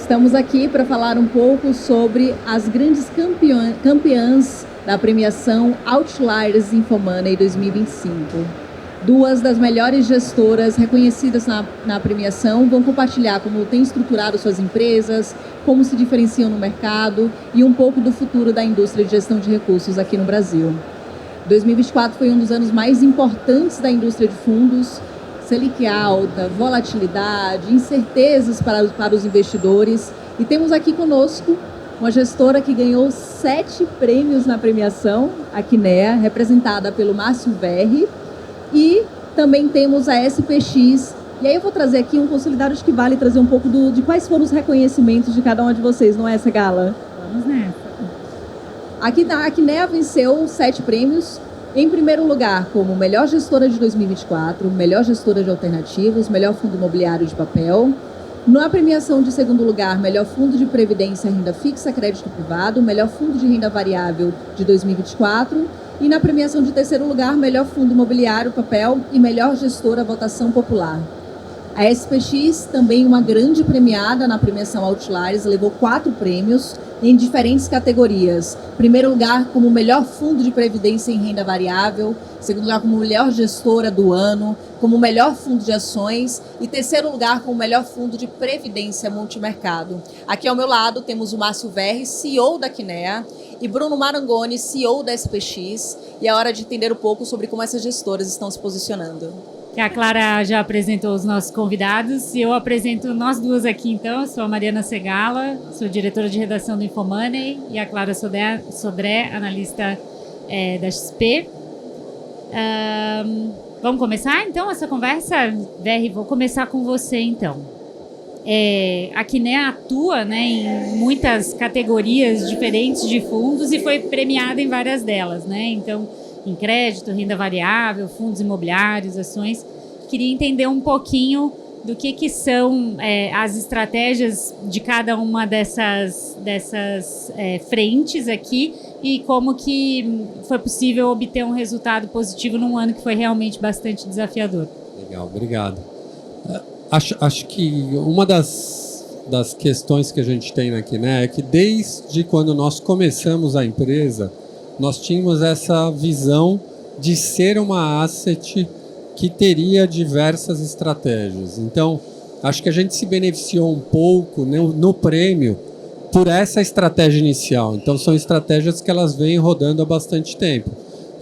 Estamos aqui para falar um pouco sobre as grandes campeãs da premiação Outliers InfoMoney 2025. Duas das melhores gestoras reconhecidas na premiação vão compartilhar como têm estruturado suas empresas, como se diferenciam no mercado e um pouco do futuro da indústria de gestão de recursos aqui no Brasil. 2024 foi um dos anos mais importantes da indústria de fundos. Selic alta, volatilidade, incertezas para os investidores. E temos aqui conosco uma gestora que ganhou 7 prêmios na premiação, a Kinea, representada pelo Márcio Verri. E também temos a SPX. E aí eu vou trazer aqui um consolidado, acho que vale trazer um pouco de quais foram os reconhecimentos de cada uma de vocês, não é essa, Gala? Vamos nessa. A Kinea venceu 7 prêmios. Em primeiro lugar, como melhor gestora de 2024, melhor gestora de alternativos, melhor fundo imobiliário de papel. Na premiação de segundo lugar, melhor fundo de previdência, renda fixa, crédito privado, melhor fundo de renda variável de 2024. E na premiação de terceiro lugar, melhor fundo imobiliário, papel e melhor gestora votação popular. A SPX, também uma grande premiada na premiação Outliers, levou 4 prêmios em diferentes categorias. Primeiro lugar como melhor fundo de previdência em renda variável, segundo lugar como melhor gestora do ano, como melhor fundo de ações e terceiro lugar como melhor fundo de previdência multimercado. Aqui ao meu lado temos o Márcio Verri, CEO da Kinea, e Bruno Marangoni, CEO da SPX, e é hora de entender um pouco sobre como essas gestoras estão se posicionando. A Clara já apresentou os nossos convidados e eu apresento nós duas aqui então. Eu sou a Mariana Segala, sou diretora de redação do InfoMoney e a Clara Sodré, analista da XP. Vamos começar então essa conversa? Verri, vou começar com você então. A Kinea atua, né, em muitas categorias diferentes de fundos e foi premiada em várias delas, né? Então, em crédito, renda variável, fundos imobiliários, ações. Queria entender um pouquinho do que são as estratégias de cada uma dessas frentes aqui e como que foi possível obter um resultado positivo num ano que foi realmente bastante desafiador. Legal, obrigado. Acho que uma das questões que a gente tem aqui, né, é que desde quando nós começamos a empresa, nós tínhamos essa visão de ser uma asset que teria diversas estratégias. Então, acho que a gente se beneficiou um pouco no prêmio por essa estratégia inicial. Então, são estratégias que elas vêm rodando há bastante tempo.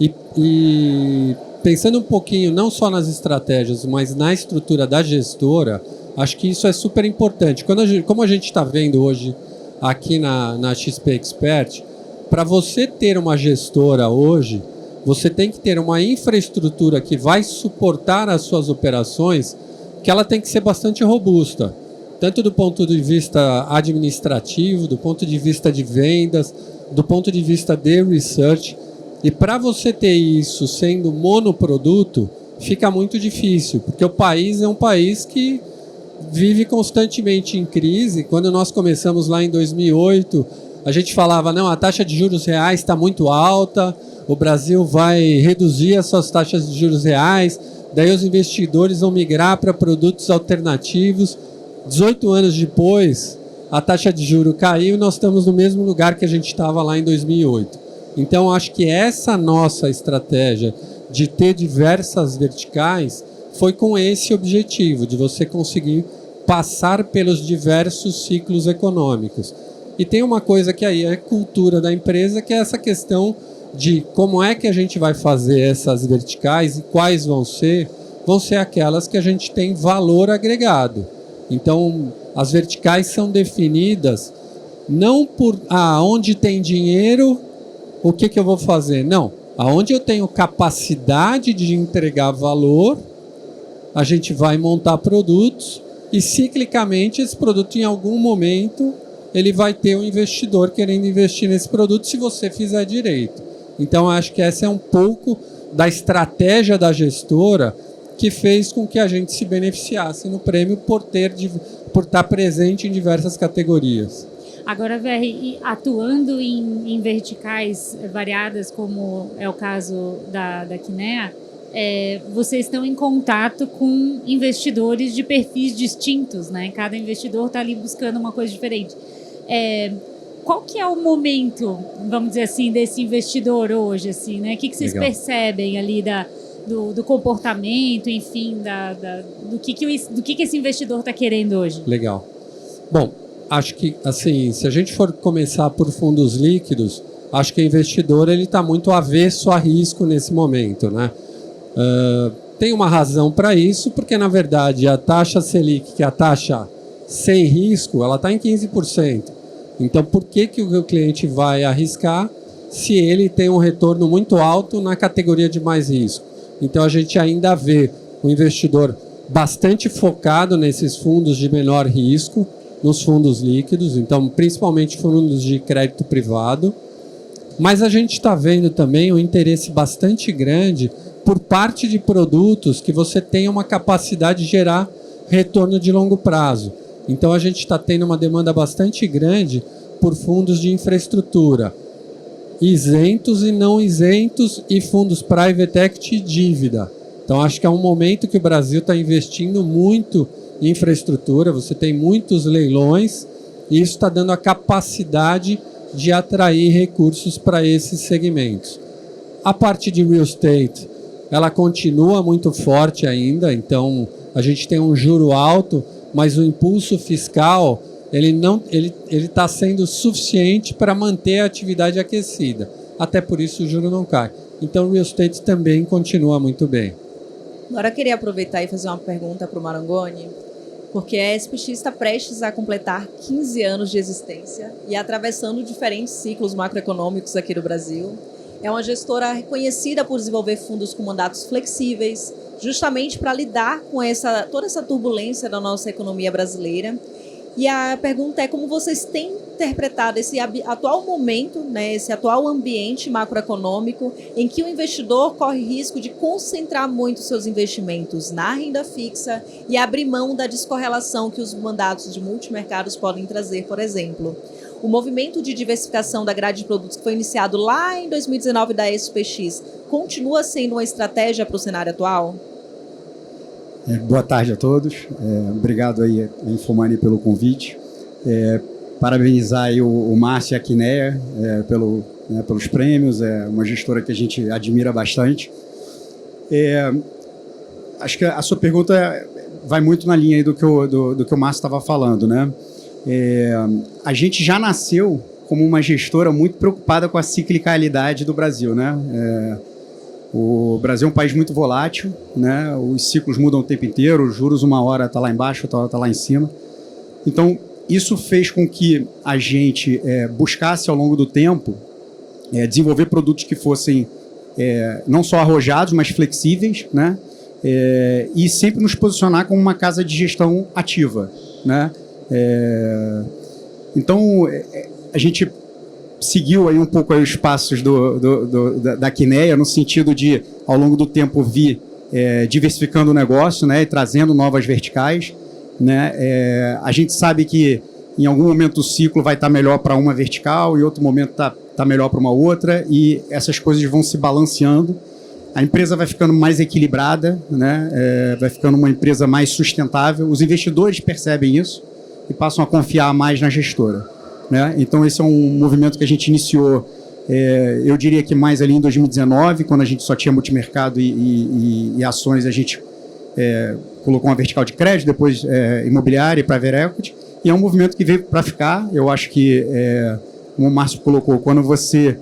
E pensando um pouquinho não só nas estratégias, mas na estrutura da gestora, acho que isso é super importante. Como a gente está vendo hoje aqui na XP Expert, para você ter uma gestora hoje, você tem que ter uma infraestrutura que vai suportar as suas operações, que ela tem que ser bastante robusta, tanto do ponto de vista administrativo, do ponto de vista de vendas, do ponto de vista de research. E para você ter isso sendo monoproduto, fica muito difícil, porque o país é um país que vive constantemente em crise. Quando nós começamos lá em 2008, a gente falava, não, a taxa de juros reais está muito alta, o Brasil vai reduzir as suas taxas de juros reais, daí os investidores vão migrar para produtos alternativos. 18 anos depois, a taxa de juros caiu e nós estamos no mesmo lugar que a gente estava lá em 2008. Então, acho que essa nossa estratégia de ter diversas verticais foi com esse objetivo, de você conseguir passar pelos diversos ciclos econômicos. E tem uma coisa que aí é cultura da empresa, que é essa questão de como é que a gente vai fazer essas verticais e quais vão ser aquelas que a gente tem valor agregado. Então, as verticais são definidas não por onde tem dinheiro, o que eu vou fazer. Não, aonde eu tenho capacidade de entregar valor, a gente vai montar produtos e ciclicamente esse produto em algum momento ele vai ter um investidor querendo investir nesse produto se você fizer direito. Então, acho que essa é um pouco da estratégia da gestora que fez com que a gente se beneficiasse no prêmio por estar presente em diversas categorias. Agora, Verri, atuando em verticais variadas, como é o caso da Kinea, vocês estão em contato com investidores de perfis distintos, né? Cada investidor está ali buscando uma coisa diferente. Qual que é o momento, vamos dizer assim, desse investidor hoje, assim, né? O que vocês percebem ali do comportamento, enfim, do que esse investidor está querendo hoje? Legal. Bom, acho que, assim, se a gente for começar por fundos líquidos, acho que o investidor está muito avesso a risco nesse momento, né? Tem uma razão para isso, porque, na verdade, a taxa Selic, que é a taxa sem risco, ela está em 15%. Então, por que o cliente vai arriscar se ele tem um retorno muito alto na categoria de mais risco? Então, a gente ainda vê o investidor bastante focado nesses fundos de menor risco, nos fundos líquidos, então, principalmente fundos de crédito privado. Mas a gente está vendo também um interesse bastante grande por parte de produtos que você tem uma capacidade de gerar retorno de longo prazo. Então, a gente está tendo uma demanda bastante grande por fundos de infraestrutura, isentos e não isentos, e fundos private equity e dívida. Então, acho que é um momento que o Brasil está investindo muito em infraestrutura, você tem muitos leilões, e isso está dando a capacidade de atrair recursos para esses segmentos. A parte de real estate, ela continua muito forte ainda, então a gente tem um juro alto, mas o impulso fiscal ele está sendo suficiente para manter a atividade aquecida. Até por isso o juro não cai. Então o real estate também continua muito bem. Agora eu queria aproveitar e fazer uma pergunta para o Marangoni, porque a SPX está prestes a completar 15 anos de existência e atravessando diferentes ciclos macroeconômicos aqui no Brasil. É uma gestora reconhecida por desenvolver fundos com mandatos flexíveis, justamente para lidar com toda essa turbulência da nossa economia brasileira. E a pergunta é como vocês têm interpretado esse atual momento, né, esse atual ambiente macroeconômico em que o investidor corre risco de concentrar muito seus investimentos na renda fixa e abrir mão da descorrelação que os mandatos de multimercados podem trazer, por exemplo. O movimento de diversificação da grade de produtos que foi iniciado lá em 2019 da SPX continua sendo uma estratégia para o cenário atual? Boa tarde a todos. Obrigado aí, a Infomoney, pelo convite. Parabenizar aí o Márcio e a Quinéia pelos prêmios. É uma gestora que a gente admira bastante. Acho que a sua pergunta vai muito na linha aí do que o Márcio estava falando, né? A gente já nasceu como uma gestora muito preocupada com a ciclicalidade do Brasil, né? O Brasil é um país muito volátil, né? Os ciclos mudam o tempo inteiro, os juros uma hora está lá embaixo, outra hora está lá em cima. Então, isso fez com que a gente buscasse ao longo do tempo desenvolver produtos que fossem não só arrojados, mas flexíveis, né? E sempre nos posicionar como uma casa de gestão ativa, né? Então, a gente seguiu aí um pouco aí os passos da Quinéia, no sentido de, ao longo do tempo, vir diversificando o negócio, né, e trazendo novas verticais, né? A gente sabe que em algum momento o ciclo vai estar melhor para uma vertical e outro momento tá melhor para uma outra, e essas coisas vão se balanceando. A empresa vai ficando mais equilibrada, né? Vai ficando uma empresa mais sustentável. Os investidores percebem isso e passam a confiar mais na gestora, né? Então, esse é um movimento que a gente iniciou, eu diria que mais ali em 2019, quando a gente só tinha multimercado e ações, a gente colocou uma vertical de crédito, depois imobiliária e private equity, e é um movimento que veio para ficar. Eu acho que, como o Márcio colocou, quando você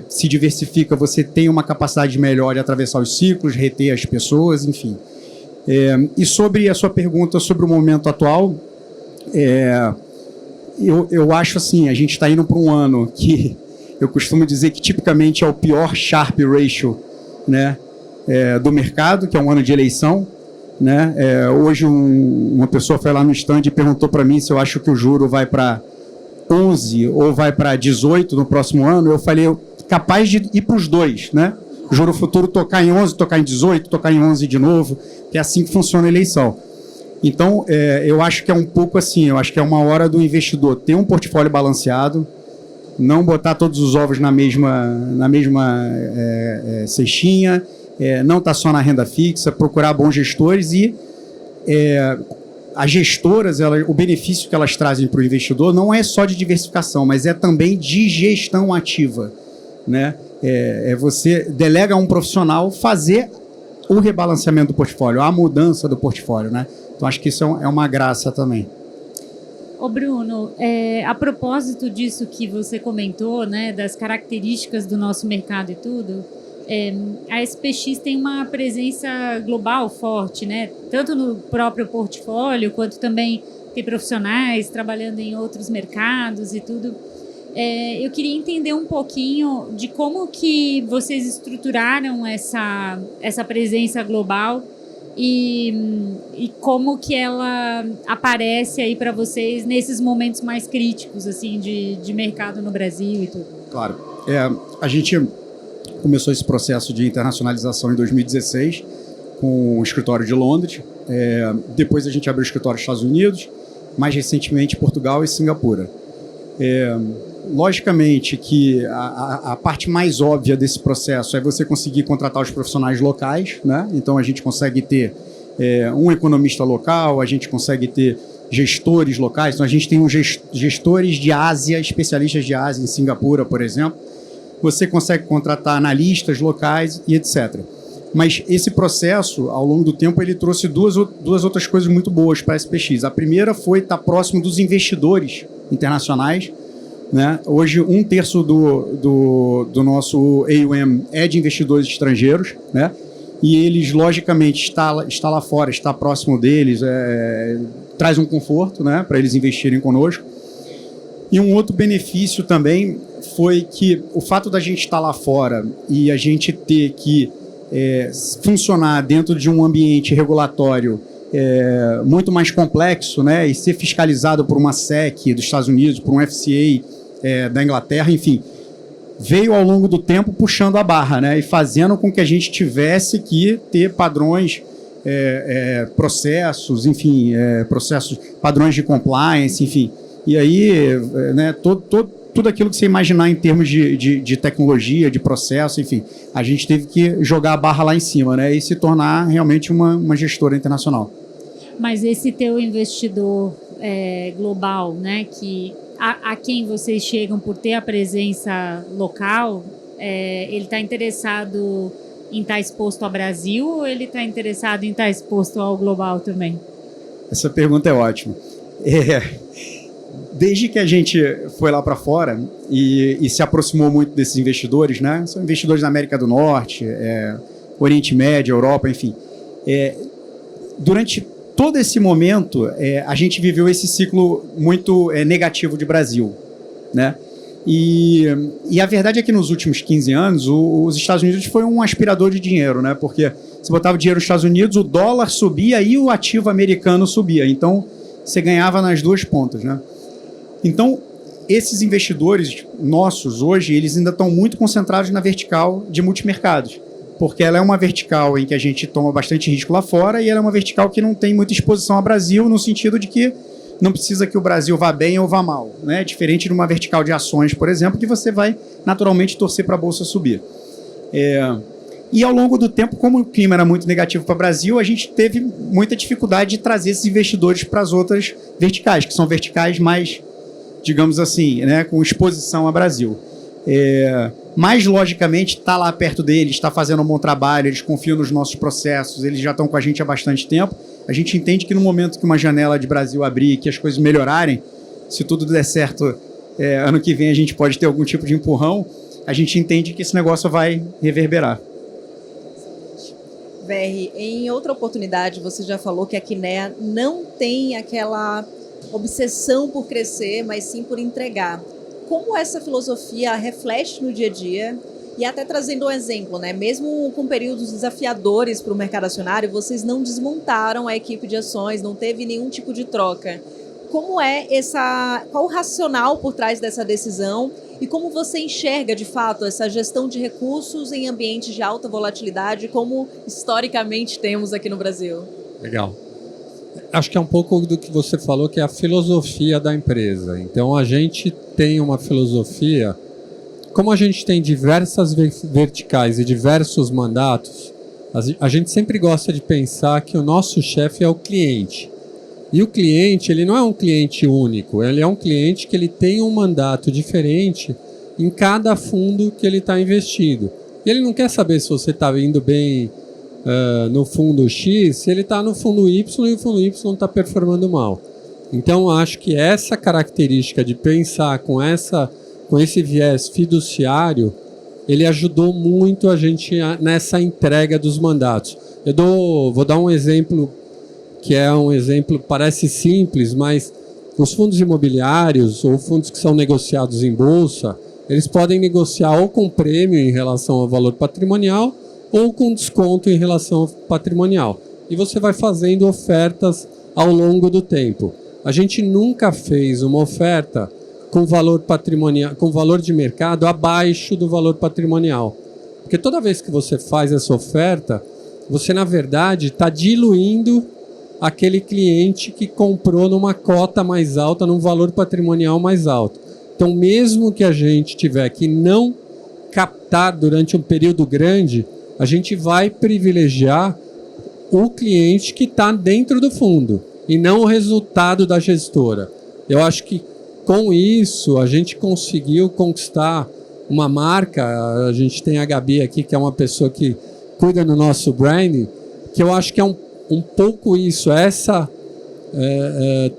se diversifica, você tem uma capacidade melhor de atravessar os ciclos, reter as pessoas, enfim. E sobre a sua pergunta sobre o momento atual, eu acho assim, a gente está indo para um ano que eu costumo dizer que tipicamente é o pior Sharpe Ratio, né, do mercado, que é um ano de eleição, né? Hoje uma pessoa foi lá no stand e perguntou para mim se eu acho que o juro vai para 11 ou vai para 18 no próximo ano. Eu falei, capaz de ir para os dois, né? O juro futuro tocar em 11, tocar em 18, tocar em 11 de novo, que é assim que funciona a eleição. Então, eu acho que é um pouco assim, eu acho que é uma hora do investidor ter um portfólio balanceado, não botar todos os ovos na mesma cestinha, não estar só na renda fixa, procurar bons gestores e as gestoras, o benefício que elas trazem para o investidor não é só de diversificação, mas é também de gestão ativa, né? Você delega a um profissional fazer o rebalanceamento do portfólio, a mudança do portfólio, né? Então, acho que isso é uma graça também. Ô Bruno, a propósito disso que você comentou, né, das características do nosso mercado e tudo, a SPX tem uma presença global forte, né? Tanto no próprio portfólio, quanto também tem profissionais trabalhando em outros mercados e tudo. Eu queria entender um pouquinho de como que vocês estruturaram essa presença global e como que ela aparece aí para vocês nesses momentos mais críticos assim, de mercado no Brasil e tudo. Claro. A gente começou esse processo de internacionalização em 2016 com o escritório de Londres. Depois a gente abriu o escritório nos Estados Unidos, mais recentemente Portugal e Singapura. Logicamente que a parte mais óbvia desse processo é você conseguir contratar os profissionais locais, né? Então a gente consegue ter um economista local, a gente consegue ter gestores locais. Então a gente tem gestores de Ásia, especialistas de Ásia em Singapura, por exemplo. Você consegue contratar analistas locais e etc. Mas esse processo, ao longo do tempo, ele trouxe duas outras coisas muito boas para a SPX. A primeira foi estar próximo dos investidores internacionais, né? Hoje, 1/3 do nosso AUM é de investidores estrangeiros, né? E eles, logicamente, está lá fora, está próximo deles, traz um conforto, né, para eles investirem conosco. E um outro benefício também foi que o fato da gente estar lá fora e a gente ter que funcionar dentro de um ambiente regulatório muito mais complexo, né, e ser fiscalizado por uma SEC dos Estados Unidos, por um FCA da Inglaterra, enfim, veio ao longo do tempo puxando a barra, né, e fazendo com que a gente tivesse que ter padrões, processos, enfim, padrões de compliance, enfim. E aí, né, tudo aquilo que você imaginar em termos de tecnologia, de processo, enfim, a gente teve que jogar a barra lá em cima, né, e se tornar realmente uma gestora internacional. Mas esse teu investidor global, né, que a quem vocês chegam por ter a presença local, ele está interessado em estar exposto ao Brasil ou ele está interessado em estar exposto ao global também? Essa pergunta é ótima. Desde que a gente foi lá para fora e se aproximou muito desses investidores, né? São investidores da América do Norte, Oriente Médio, Europa, enfim. Durante todo esse momento, a gente viveu esse ciclo muito negativo de Brasil, né? E a verdade é que nos últimos 15 anos, os Estados Unidos foi um aspirador de dinheiro, né? Porque você botava dinheiro nos Estados Unidos, o dólar subia e o ativo americano subia. Então, você ganhava nas duas pontas, né? Então, esses investidores nossos hoje, eles ainda estão muito concentrados na vertical de multimercados, porque ela é uma vertical em que a gente toma bastante risco lá fora e ela é uma vertical que não tem muita exposição ao Brasil, no sentido de que não precisa que o Brasil vá bem ou vá mal, né? Diferente de uma vertical de ações, por exemplo, que você vai naturalmente torcer para a bolsa subir. E ao longo do tempo, como o clima era muito negativo para o Brasil, a gente teve muita dificuldade de trazer esses investidores para as outras verticais, que são verticais mais, digamos assim, né, com exposição ao Brasil. Mas, logicamente, está lá perto deles, está fazendo um bom trabalho, eles confiam nos nossos processos, eles já estão com a gente há bastante tempo. A gente entende que no momento que uma janela de Brasil abrir, que as coisas melhorarem, se tudo der certo, ano que vem a gente pode ter algum tipo de empurrão, a gente entende que esse negócio vai reverberar. VR, em outra oportunidade, você já falou que a Kinea não tem aquela obsessão por crescer, mas sim por entregar. Como essa filosofia reflete no dia a dia? E até trazendo um exemplo, né? Mesmo com períodos desafiadores para o mercado acionário, vocês não desmontaram a equipe de ações, não teve nenhum tipo de troca. Como qual o racional por trás dessa decisão e como você enxerga, de fato, essa gestão de recursos em ambientes de alta volatilidade, como historicamente temos aqui no Brasil? Legal. Acho que é um pouco do que você falou, que é a filosofia da empresa. Então, a gente tem uma filosofia, como a gente tem diversas verticais e diversos mandatos, A gente sempre gosta de pensar que o nosso chefe é o cliente. E o cliente, ele não é um cliente único, ele é um cliente que ele tem um mandato diferente em cada fundo que ele está investido. E ele não quer saber se você está indo bem no fundo X, se ele está no fundo Y e o fundo Y está performando mal. Então, acho que essa característica de pensar com esse viés fiduciário, ele ajudou muito a gente nessa entrega dos mandatos. Vou dar um exemplo que é um exemplo, parece simples, mas os fundos imobiliários ou fundos que são negociados em bolsa, eles podem negociar ou com prêmio em relação ao valor patrimonial ou com desconto em relação ao patrimonial. E você vai fazendo ofertas ao longo do tempo. A gente nunca fez uma oferta com valor patrimonial, com valor de mercado abaixo do valor patrimonial. Porque toda vez que você faz essa oferta, você, na verdade, está diluindo aquele cliente que comprou numa cota mais alta, num valor patrimonial mais alto. Então, mesmo que a gente tiver que não captar durante um período grande, a gente vai privilegiar o cliente que está dentro do fundo e não o resultado da gestora. Eu acho que com isso a gente conseguiu conquistar uma marca. A gente tem a Gabi aqui, que é uma pessoa que cuida do nosso branding, que eu acho que é um pouco isso, essa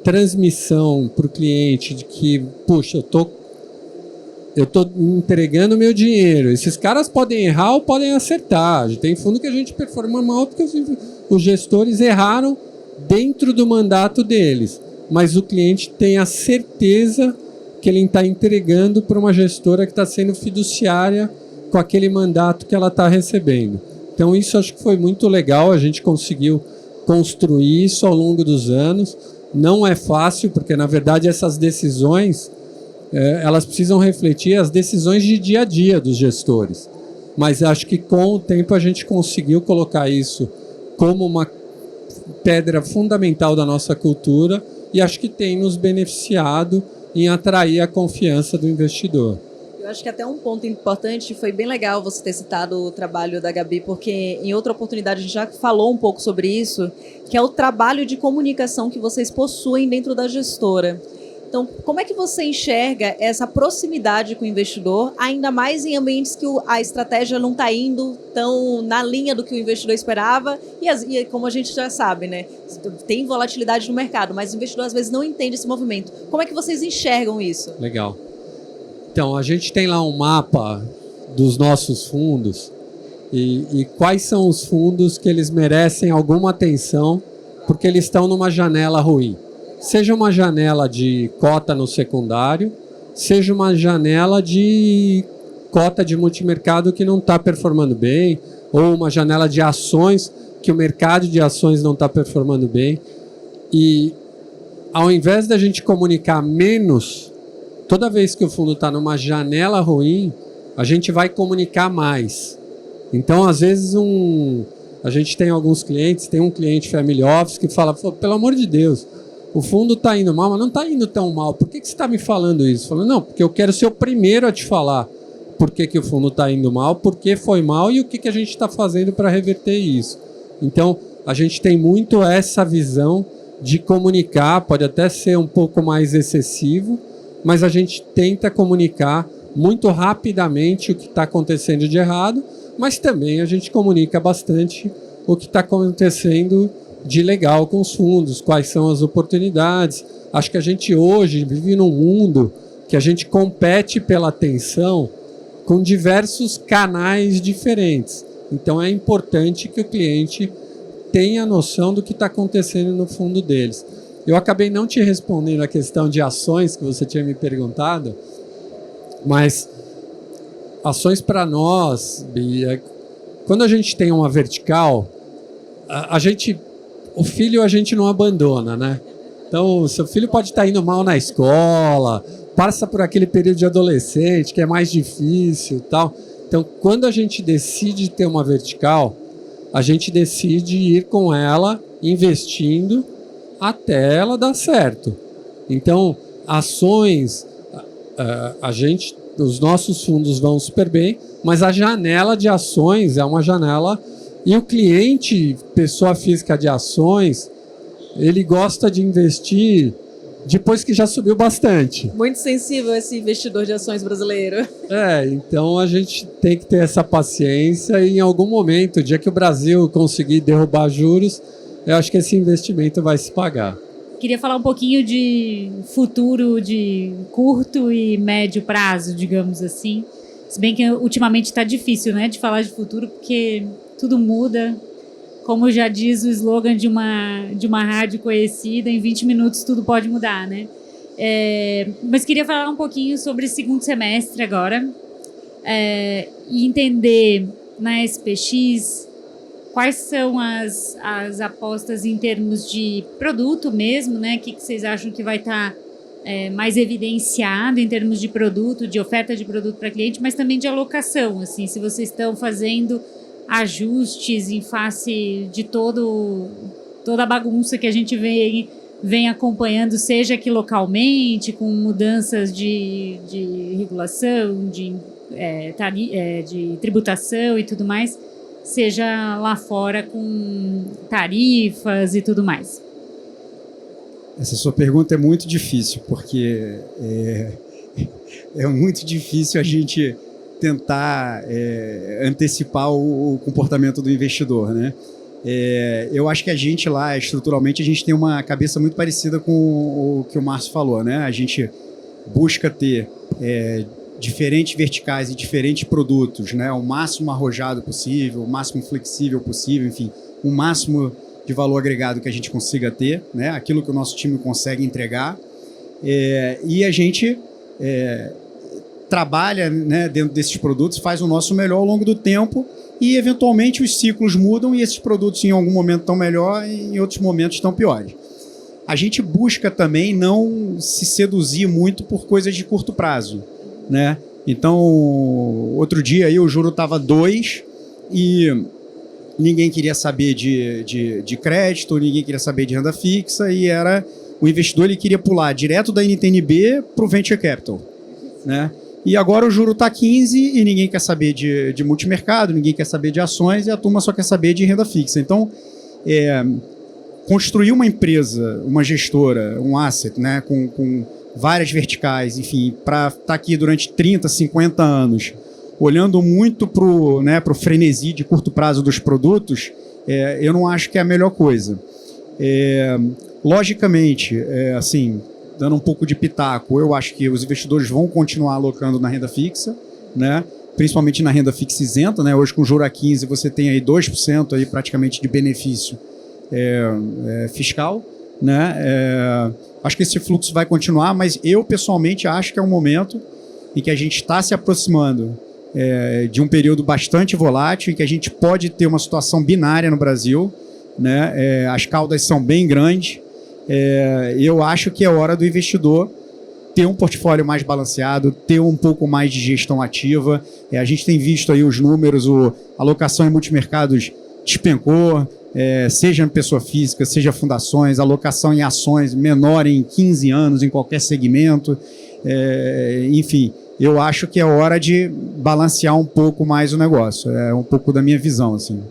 transmissão para o cliente de que, puxa, eu tô entregando meu dinheiro. Esses caras podem errar ou podem acertar. Tem fundo que a gente performa mal porque os gestores erraram dentro do mandato deles. Mas o cliente tem a certeza que ele está entregando para uma gestora que está sendo fiduciária com aquele mandato que ela está recebendo. Então isso acho que foi muito legal, a gente conseguiu construir isso ao longo dos anos. Não é fácil, porque na verdade essas decisões elas precisam refletir as decisões de dia a dia dos gestores. Mas acho que com o tempo a gente conseguiu colocar isso como uma pedra fundamental da nossa cultura e acho que tem nos beneficiado em atrair a confiança do investidor. Eu acho que até um ponto importante, foi bem legal você ter citado o trabalho da Gabi, porque em outra oportunidade a gente já falou um pouco sobre isso, que é o trabalho de comunicação que vocês possuem dentro da gestora. Então, como é que você enxerga essa proximidade com o investidor, ainda mais em ambientes que a estratégia não está indo tão na linha do que o investidor esperava e como a gente já sabe, né, tem volatilidade no mercado, mas o investidor às vezes não entende esse movimento. Como é que vocês enxergam isso? Legal. Então, a gente tem lá um mapa dos nossos fundos e quais são os fundos que eles merecem alguma atenção porque eles estão numa janela ruim. Seja uma janela de cota no secundário, seja uma janela de cota de multimercado que não está performando bem, ou uma janela de ações que o mercado de ações não está performando bem. E ao invés da gente comunicar menos, toda vez que o fundo está numa janela ruim, a gente vai comunicar mais. Então, às vezes, a gente tem alguns clientes, tem um cliente family office que fala, pelo amor de Deus, o fundo está indo mal, mas não está indo tão mal. Por que você está me falando isso? Falando, não, porque eu quero ser o primeiro a te falar por que o fundo está indo mal, por que foi mal e o que a gente está fazendo para reverter isso. Então, a gente tem muito essa visão de comunicar, pode até ser um pouco mais excessivo, mas a gente tenta comunicar muito rapidamente o que está acontecendo de errado, mas também a gente comunica bastante o que está acontecendo de legal com os fundos, quais são as oportunidades. Acho que a gente hoje vive num mundo que a gente compete pela atenção com diversos canais diferentes. Então é importante que o cliente tenha noção do que está acontecendo no fundo deles. Eu acabei não te respondendo a questão de ações que você tinha me perguntado, mas ações para nós, Bia, quando a gente tem uma vertical, o filho a gente não abandona, né? Então, seu filho pode estar indo mal na escola, passa por aquele período de adolescente que é mais difícil e tal. Então, quando a gente decide ter uma vertical, a gente decide ir com ela investindo até ela dar certo. Então, ações, os nossos fundos vão super bem, mas a janela de ações é uma janela E o cliente, pessoa física de ações, ele gosta de investir depois que já subiu bastante. Muito sensível esse investidor de ações brasileiro. Então a gente tem que ter essa paciência e em algum momento, o dia que o Brasil conseguir derrubar juros, eu acho que esse investimento vai se pagar. Queria falar um pouquinho de futuro de curto e médio prazo, digamos assim. Se bem que ultimamente está difícil, né, de falar de futuro, porque tudo muda. Como já diz o slogan de uma rádio conhecida, em 20 minutos tudo pode mudar, né? Mas queria falar um pouquinho sobre o segundo semestre agora e entender na SPX quais são as apostas em termos de produto mesmo, né? O que vocês acham que vai estar mais evidenciado em termos de produto, de oferta de produto para cliente, mas também de alocação, assim, se vocês estão fazendo ajustes em face de toda a bagunça que a gente vem acompanhando, seja aqui localmente, com mudanças de regulação, de tributação e tudo mais, seja lá fora com tarifas e tudo mais. Essa sua pergunta é muito difícil, porque é muito difícil a gente tentar antecipar o comportamento do investidor, né? Eu acho que a gente lá, estruturalmente, a gente tem uma cabeça muito parecida com o que o Márcio falou, né? A gente busca ter diferentes verticais e diferentes produtos, né? O máximo arrojado possível, o máximo flexível possível, enfim, o máximo de valor agregado que a gente consiga ter, né? Aquilo que o nosso time consegue entregar. E a gente trabalha, né, dentro desses produtos, faz o nosso melhor ao longo do tempo e, eventualmente, os ciclos mudam e esses produtos em algum momento estão melhor e em outros momentos estão piores. A gente busca também não se seduzir muito por coisas de curto prazo, né? Então, outro dia aí o juro estava 2 e ninguém queria saber de crédito, ninguém queria saber de renda fixa e o investidor ele queria pular direto da NTNB para o Venture Capital, né? E agora o juro está 15 e ninguém quer saber de multimercado, ninguém quer saber de ações e a turma só quer saber de renda fixa. Então, construir uma empresa, uma gestora, um asset, né, com várias verticais, enfim, para estar aqui durante 30, 50 anos, olhando muito para o frenesi de curto prazo dos produtos, eu não acho que é a melhor coisa. Logicamente, assim, dando um pouco de pitaco, eu acho que os investidores vão continuar alocando na renda fixa, né? Principalmente na renda fixa isenta, né? Hoje com juro a 15 você tem aí 2% aí praticamente de benefício fiscal, né? Acho que esse fluxo vai continuar, mas eu pessoalmente acho que é um momento em que a gente está se aproximando de um período bastante volátil, em que a gente pode ter uma situação binária no Brasil, né? As caudas são bem grandes. Eu acho que é hora do investidor ter um portfólio mais balanceado, ter um pouco mais de gestão ativa. A gente tem visto aí os números, a alocação em multimercados despencou, seja pessoa física, seja fundações, alocação em ações menor em 15 anos, em qualquer segmento. Enfim, eu acho que é hora de balancear um pouco mais o negócio. É um pouco da minha visão, assim.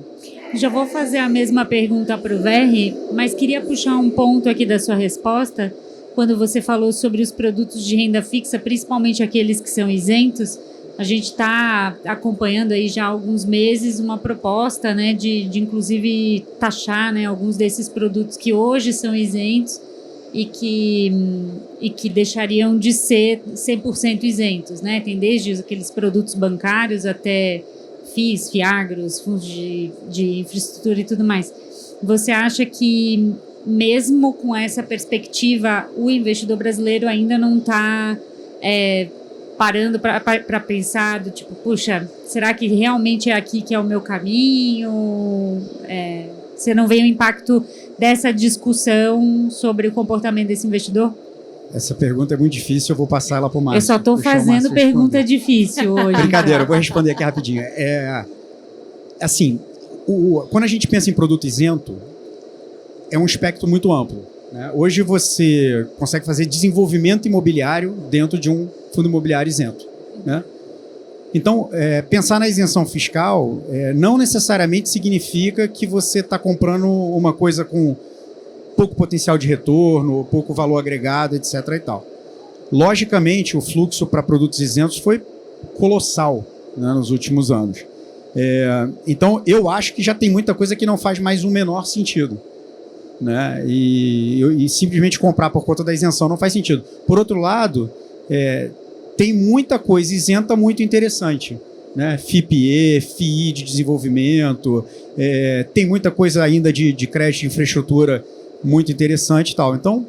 Já vou fazer a mesma pergunta para o Verri, mas queria puxar um ponto aqui da sua resposta, quando você falou sobre os produtos de renda fixa, principalmente aqueles que são isentos. A gente está acompanhando aí já há alguns meses uma proposta, né, de inclusive taxar, né, alguns desses produtos que hoje são isentos e que deixariam de ser 100% isentos, né? Tem desde aqueles produtos bancários até FIIs, FIAGROS, fundos de infraestrutura e tudo mais. Você acha que, mesmo com essa perspectiva, o investidor brasileiro ainda não está parando para pensar do tipo, puxa, será que realmente é aqui que é o meu caminho? Você não vê o impacto dessa discussão sobre o comportamento desse investidor? Essa pergunta é muito difícil, eu vou passar ela para o Márcio. Eu só estou fazendo pergunta difícil hoje. Brincadeira, eu vou responder aqui rapidinho. Assim, quando a gente pensa em produto isento, é um espectro muito amplo, né? Hoje você consegue fazer desenvolvimento imobiliário dentro de um fundo imobiliário isento, né? Então, pensar na isenção fiscal não necessariamente significa que você está comprando uma coisa com pouco potencial de retorno, pouco valor agregado, etc. e tal. Logicamente, o fluxo para produtos isentos foi colossal, né, nos últimos anos. Então, eu acho que já tem muita coisa que não faz mais o menor sentido, né? E simplesmente comprar por conta da isenção não faz sentido. Por outro lado, tem muita coisa isenta muito interessante, né? FIPE, FII de desenvolvimento, tem muita coisa ainda de crédito de infraestrutura muito interessante e tal. Então,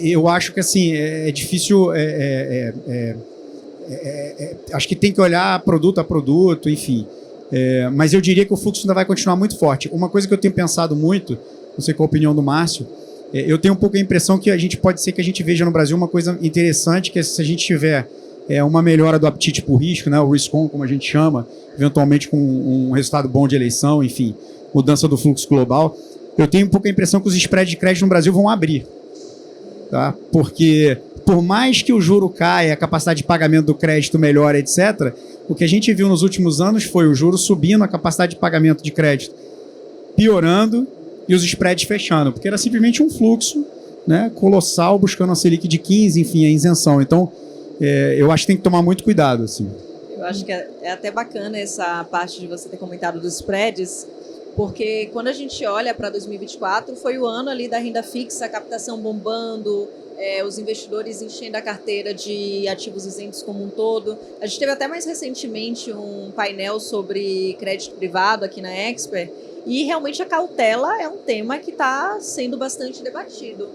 eu acho que assim, é difícil... acho que tem que olhar produto a produto, enfim. Mas eu diria que o fluxo ainda vai continuar muito forte. Uma coisa que eu tenho pensado muito, não sei qual a opinião do Márcio, eu tenho um pouco a impressão que pode ser que a gente veja no Brasil uma coisa interessante, que é se a gente tiver uma melhora do apetite por risco, né, o risk-on, como a gente chama, eventualmente com um resultado bom de eleição, enfim, mudança do fluxo global, eu tenho um pouco a impressão que os spreads de crédito no Brasil vão abrir. Tá? Porque, por mais que o juro caia, a capacidade de pagamento do crédito melhore, etc., o que a gente viu nos últimos anos foi o juro subindo, a capacidade de pagamento de crédito piorando e os spreads fechando, porque era simplesmente um fluxo, né, colossal, buscando a Selic de 15, enfim, a isenção. Então, eu acho que tem que tomar muito cuidado. Assim. Eu acho que é até bacana essa parte de você ter comentado dos spreads, porque quando a gente olha para 2024, foi o ano ali da renda fixa, a captação bombando, os investidores enchendo a carteira de ativos isentos como um todo. A gente teve até mais recentemente um painel sobre crédito privado aqui na Expert, e realmente a cautela é um tema que está sendo bastante debatido.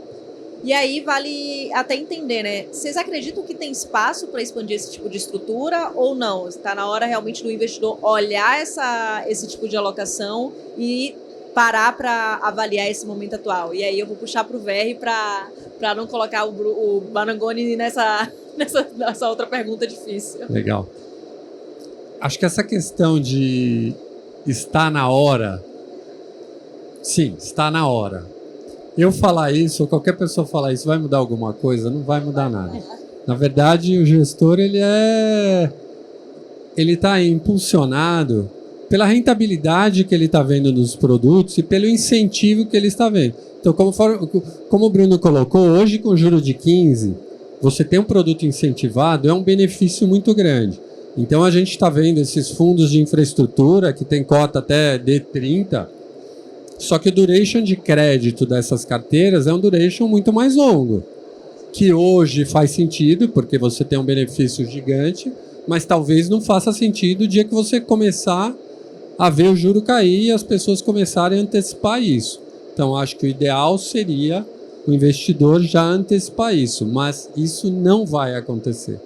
E aí vale até entender, né? Vocês acreditam que tem espaço para expandir esse tipo de estrutura ou não? Está na hora realmente do investidor olhar esse tipo de alocação e parar para avaliar esse momento atual? E aí eu vou puxar para o VR para não colocar o Marangoni nessa outra pergunta difícil. Legal. Acho que essa questão de estar na hora, sim, está na hora. Eu falar isso, ou qualquer pessoa falar isso, vai mudar alguma coisa? Não vai mudar nada. Na verdade, o gestor, ele está impulsionado pela rentabilidade que ele está vendo nos produtos e pelo incentivo que ele está vendo. Então, como o Bruno colocou, hoje com juro de 15, você tem um produto incentivado, é um benefício muito grande. Então, a gente está vendo esses fundos de infraestrutura que tem cota até D30, só que o duration de crédito dessas carteiras é um duration muito mais longo, que hoje faz sentido, porque você tem um benefício gigante, mas talvez não faça sentido o dia que você começar a ver o juro cair e as pessoas começarem a antecipar isso. Então, acho que o ideal seria o investidor já antecipar isso, mas isso não vai acontecer.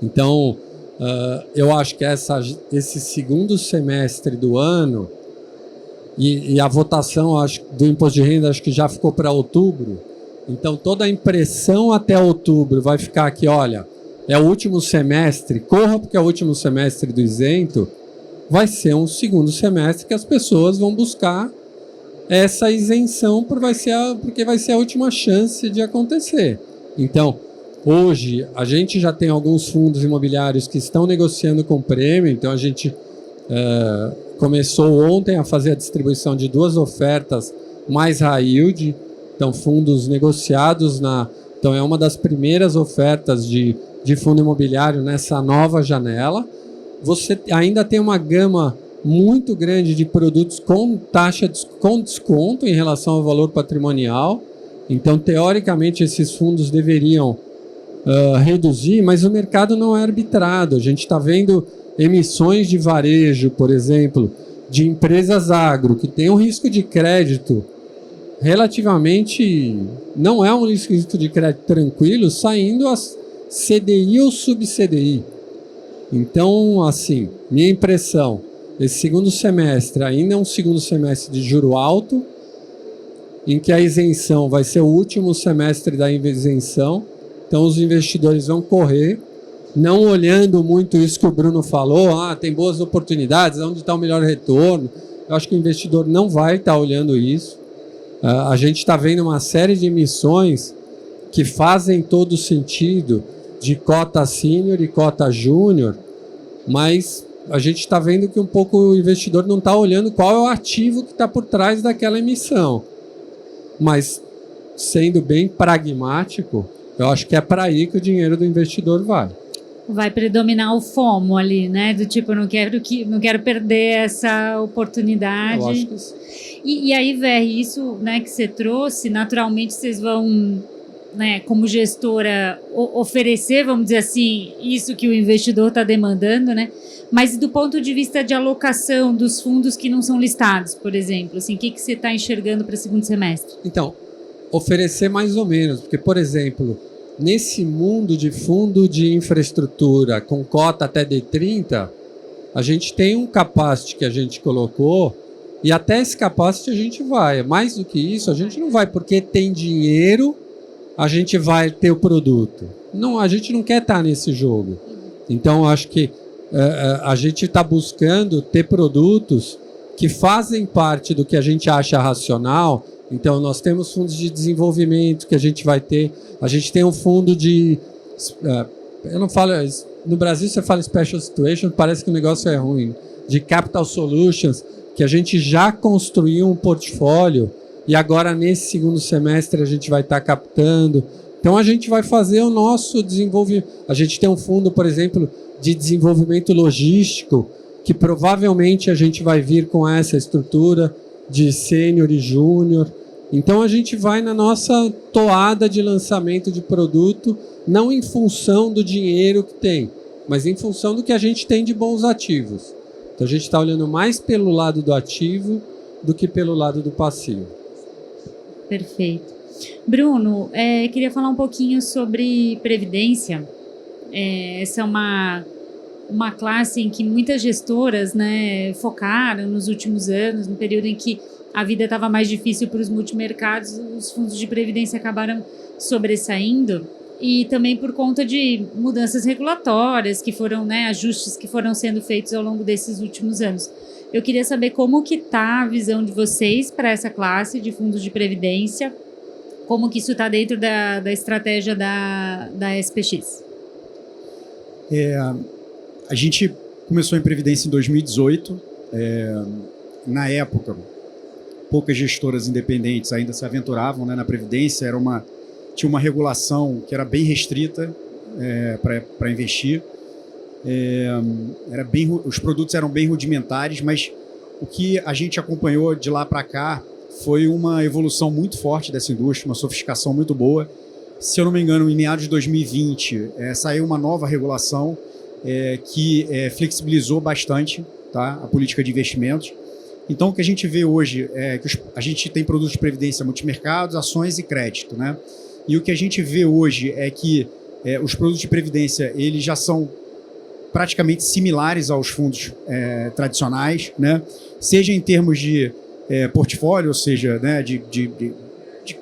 Então, eu acho que esse segundo semestre do ano, e a votação do imposto de renda acho que já ficou para outubro, então toda a impressão até outubro vai ficar aqui, olha, é o último semestre, corra porque é o último semestre do isento, vai ser um segundo semestre que as pessoas vão buscar essa isenção porque vai ser a última chance de acontecer. Então, hoje a gente já tem alguns fundos imobiliários que estão negociando com prêmio, então a gente começou ontem a fazer a distribuição de 2 ofertas mais high yield, então fundos negociados então é uma das primeiras ofertas de fundo imobiliário nessa nova janela. Você ainda tem uma gama muito grande de produtos com taxa com desconto em relação ao valor patrimonial, então teoricamente esses fundos deveriam reduzir, mas o mercado não é arbitrado. A gente está vendo emissões de varejo, por exemplo, de empresas agro, que tem um risco de crédito relativamente, não é um risco de crédito tranquilo, saindo as CDI ou sub-CDI. Então, assim, minha impressão, esse segundo semestre ainda é um segundo semestre de juro alto, em que a isenção vai ser o último semestre da isenção, então os investidores vão correr, não olhando muito isso que o Bruno falou, tem boas oportunidades, onde está o melhor retorno. Eu acho que o investidor não vai estar olhando isso. A gente está vendo uma série de emissões que fazem todo sentido, de cota sênior e cota júnior, mas a gente está vendo que um pouco o investidor não está olhando qual é o ativo que está por trás daquela emissão. Mas, sendo bem pragmático, eu acho que é para aí que o dinheiro do investidor vai. Vai predominar o FOMO ali, né? Do tipo, eu não quero perder essa oportunidade. Eu acho que sim. E aí, Ver, isso, né, que você trouxe, naturalmente vocês vão, né, como gestora, oferecer, vamos dizer assim, isso que o investidor está demandando, né? Mas do ponto de vista de alocação dos fundos que não são listados, por exemplo, assim, o que você está enxergando para o segundo semestre? Então, oferecer mais ou menos, porque, por exemplo, nesse mundo de fundo de infraestrutura com cota até D30, a gente tem um capacity que a gente colocou e até esse capacity a gente vai. Mais do que isso, a gente não vai porque tem dinheiro, a gente vai ter o produto. Não, a gente não quer estar nesse jogo. Então, eu acho que a gente está buscando ter produtos que fazem parte do que a gente acha racional. Então, nós temos fundos de desenvolvimento que a gente vai ter. A gente tem um fundo de... eu não falo... No Brasil, você fala Special Situation, parece que o negócio é ruim. De Capital Solutions, que a gente já construiu um portfólio e agora, nesse segundo semestre, a gente vai estar captando. Então, a gente vai fazer o nosso desenvolvimento. A gente tem um fundo, por exemplo, de desenvolvimento logístico, que provavelmente a gente vai vir com essa estrutura de sênior e júnior. Então a gente vai na nossa toada de lançamento de produto, não em função do dinheiro que tem, mas em função do que a gente tem de bons ativos. Então a gente está olhando mais pelo lado do ativo do que pelo lado do passivo. Perfeito. Bruno, queria falar um pouquinho sobre previdência. Essa é uma classe em que muitas gestoras, né, focaram nos últimos anos, no período em que a vida estava mais difícil para os multimercados, os fundos de previdência acabaram sobressaindo, e também por conta de mudanças regulatórias que foram, né, ajustes que foram sendo feitos ao longo desses últimos anos. Eu queria saber como que está a visão de vocês para essa classe de fundos de previdência, como que isso está dentro da estratégia da SPX. A gente começou em Previdência em 2018. Na época, poucas gestoras independentes ainda se aventuravam, né, na Previdência. Tinha uma regulação que era bem restrita para investir. Os produtos eram bem rudimentares, mas o que a gente acompanhou de lá para cá foi uma evolução muito forte dessa indústria, uma sofisticação muito boa. Se eu não me engano, em meados de 2020, saiu uma nova regulação que flexibilizou bastante, tá, a política de investimentos. Então, o que a gente vê hoje é que a gente tem produtos de previdência multimercados, ações e crédito, né? E o que a gente vê hoje é que os produtos de previdência eles já são praticamente similares aos fundos tradicionais, né? Seja em termos de portfólio, ou seja, né, de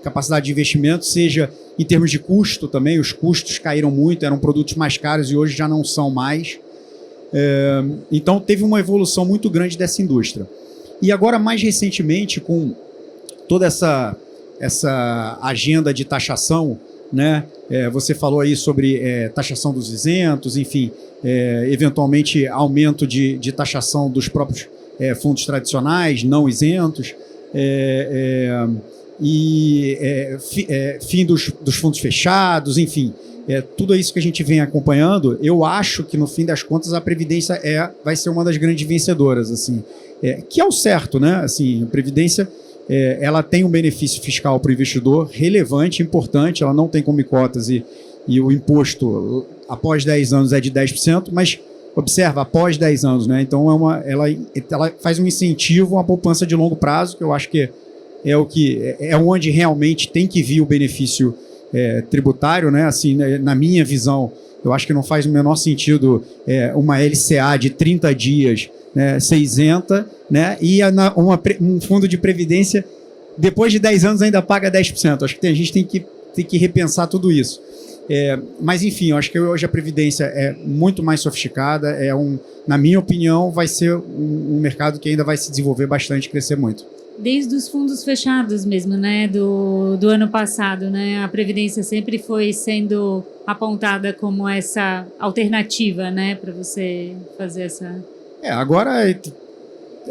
capacidade de investimento, seja em termos de custo também. Os custos caíram muito, eram produtos mais caros e hoje já não são mais. Então, teve uma evolução muito grande dessa indústria. E agora, mais recentemente, com toda essa agenda de taxação, né? Você falou aí sobre taxação dos isentos, enfim, eventualmente aumento de taxação dos próprios fundos tradicionais, não isentos, fim dos fundos fechados, enfim, tudo isso que a gente vem acompanhando. Eu acho que, no fim das contas, a Previdência vai ser uma das grandes vencedoras, assim, que é o certo, né? Assim, a Previdência ela tem um benefício fiscal para o investidor relevante, importante. Ela não tem como cotas e o imposto após 10 anos é de 10%, mas observa, após 10 anos, né? Então ela faz um incentivo à poupança de longo prazo, que eu acho que é onde realmente tem que vir o benefício tributário, né? Assim, na minha visão, eu acho que não faz o menor sentido uma LCA de 30 dias, né, ser isenta, né, e um fundo de previdência, depois de 10 anos, ainda paga 10%. Acho que a gente tem que repensar tudo isso. Mas, enfim, eu acho que hoje a Previdência é muito mais sofisticada. Na minha opinião, vai ser um mercado que ainda vai se desenvolver bastante, crescer muito. desde os fundos fechados mesmo, né, do ano passado, né, a Previdência sempre foi sendo apontada como essa alternativa, né, para você fazer essa... Agora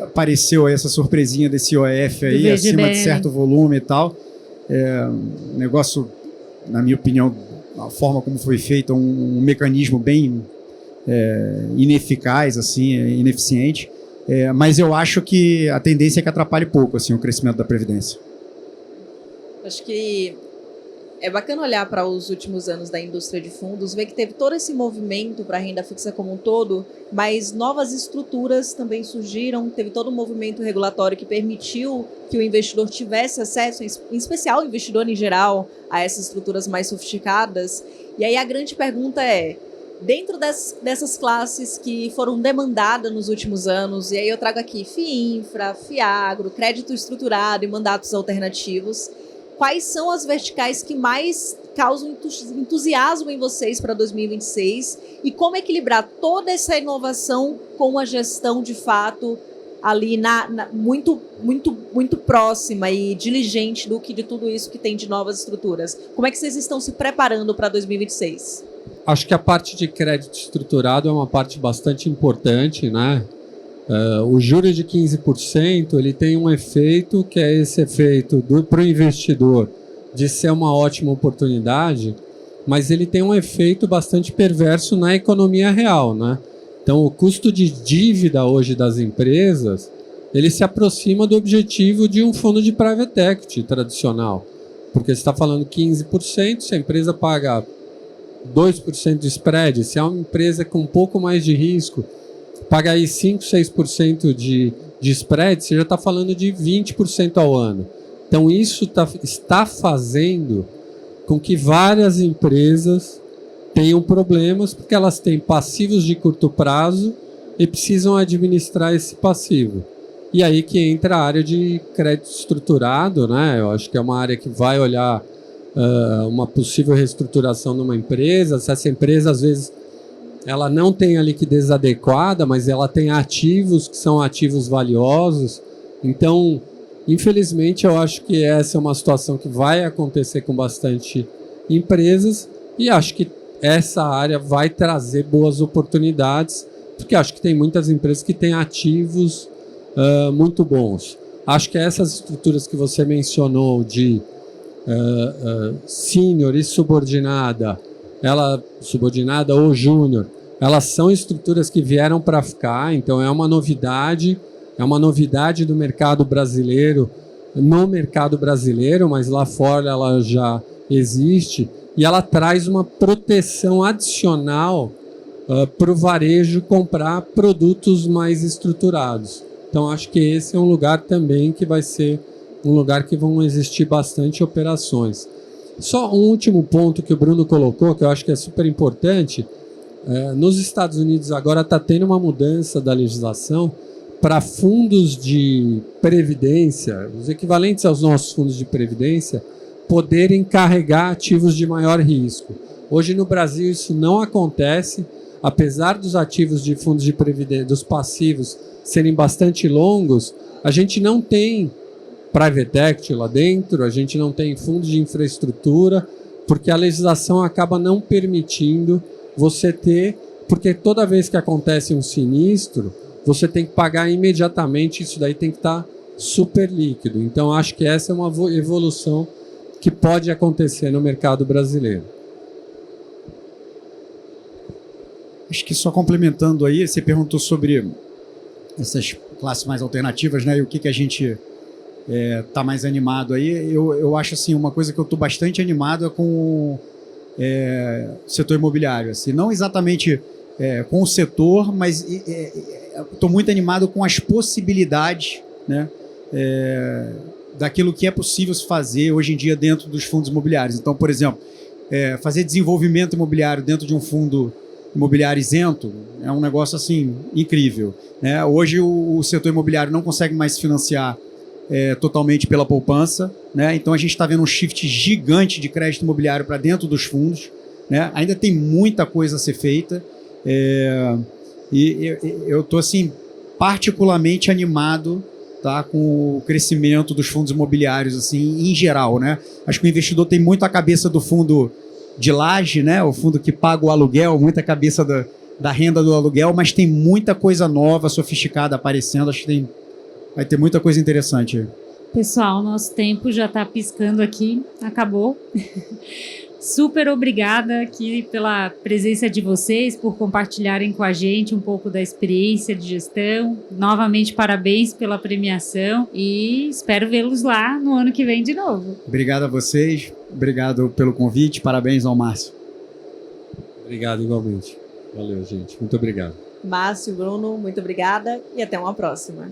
apareceu essa surpresinha desse IOF aí, acima de certo volume e tal. Um negócio, na minha opinião, a forma como foi feito, um mecanismo bem ineficaz, assim, ineficiente. Mas eu acho que a tendência é que atrapalhe pouco assim, o crescimento da Previdência. Acho que é bacana olhar para os últimos anos da indústria de fundos, ver que teve todo esse movimento para a renda fixa como um todo, mas novas estruturas também surgiram, teve todo um movimento regulatório que permitiu que o investidor tivesse acesso, em especial o investidor em geral, a essas estruturas mais sofisticadas. E aí a grande pergunta é, dentro dessas classes que foram demandadas nos últimos anos, e aí eu trago aqui FIINFRA, FIAGRO, crédito estruturado e mandatos alternativos, quais são as verticais que mais causam entusiasmo em vocês para 2026 e como equilibrar toda essa inovação com uma gestão de fato ali muito próxima e diligente de tudo isso que tem de novas estruturas? Como é que vocês estão se preparando para 2026? Acho que a parte de crédito estruturado é uma parte bastante importante, né? O juros de 15%, ele tem um efeito que é esse efeito para o investidor de ser uma ótima oportunidade, mas ele tem um efeito bastante perverso na economia real, né? Então, o custo de dívida hoje das empresas, ele se aproxima do objetivo de um fundo de private equity tradicional, porque você está falando 15%, se a empresa paga 2% de spread, se é uma empresa com um pouco mais de risco, paga aí 5%, 6% de spread, você já está falando de 20% ao ano. Então, isso está fazendo com que várias empresas tenham problemas, porque elas têm passivos de curto prazo e precisam administrar esse passivo. E aí que entra a área de crédito estruturado, né? Eu acho que é uma área que vai olhar uma possível reestruturação numa empresa, se essa empresa, às vezes, ela não tem a liquidez adequada, mas ela tem ativos que são ativos valiosos. Então, infelizmente, eu acho que essa é uma situação que vai acontecer com bastante empresas e acho que essa área vai trazer boas oportunidades, porque acho que tem muitas empresas que têm ativos muito bons. Acho que essas estruturas que você mencionou de sênior e subordinada, subordinada ou júnior, elas são estruturas que vieram para ficar, então é uma novidade do mercado brasileiro, no mercado brasileiro, mas lá fora ela já existe, e ela traz uma proteção adicional para o varejo comprar produtos mais estruturados. Então acho que esse é um lugar também que vai ser um lugar que vão existir bastante operações. Só um último ponto que o Bruno colocou, que eu acho que é super importante. Nos Estados Unidos agora está tendo uma mudança da legislação para fundos de previdência, os equivalentes aos nossos fundos de previdência, poderem carregar ativos de maior risco. Hoje no Brasil isso não acontece, apesar dos ativos de fundos de previdência, dos passivos serem bastante longos, a gente não tem private equity lá dentro, a gente não tem fundos de infraestrutura, porque a legislação acaba não permitindo você ter, porque toda vez que acontece um sinistro, você tem que pagar imediatamente, isso daí tem que estar super líquido. Então, acho que essa é uma evolução que pode acontecer no mercado brasileiro. Acho que só complementando aí, você perguntou sobre essas classes mais alternativas, né? E o que a gente está mais animado aí. Eu acho assim, uma coisa que eu estou bastante animado é com o setor imobiliário. Assim, não exatamente com o setor, mas estou muito animado com as possibilidades, né? Daquilo que é possível se fazer hoje em dia dentro dos fundos imobiliários. Então, por exemplo, fazer desenvolvimento imobiliário dentro de um fundo imobiliário isento é um negócio assim incrível, né? Hoje o setor imobiliário não consegue mais se financiar totalmente pela poupança, né? Então a gente está vendo um shift gigante de crédito imobiliário para dentro dos fundos, né? Ainda tem muita coisa a ser feita, e eu estou assim particularmente animado tá, com o crescimento dos fundos imobiliários assim, em geral, né? Acho que o investidor tem muito a cabeça do fundo de laje, né? O fundo que paga o aluguel, muita cabeça da renda do aluguel, mas tem muita coisa nova, sofisticada aparecendo. Acho que vai ter muita coisa interessante. Pessoal, nosso tempo já está piscando aqui, acabou. Super obrigada aqui pela presença de vocês, por compartilharem com a gente um pouco da experiência de gestão. Novamente, parabéns pela premiação e espero vê-los lá no ano que vem de novo. Obrigado a vocês, obrigado pelo convite, parabéns ao Márcio. Obrigado igualmente. Valeu, gente. Muito obrigado. Márcio, Bruno, muito obrigada e até uma próxima.